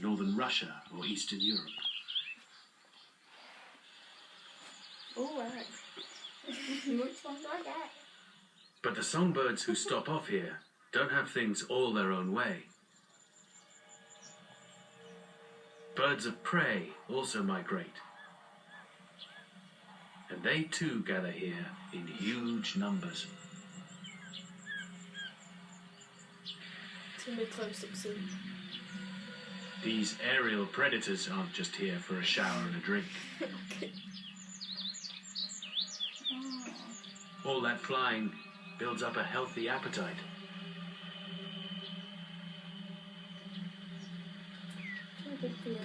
northern Russia or Eastern Europe. All right. Which one do I get? But the songbirds who stop off here don't have things all their own way. Birds of prey also migrate. And they too gather here in huge numbers. It's going to be close up soon. These aerial predators aren't just here for a shower and a drink. Okay. All that flying builds up a healthy appetite. What a good feel.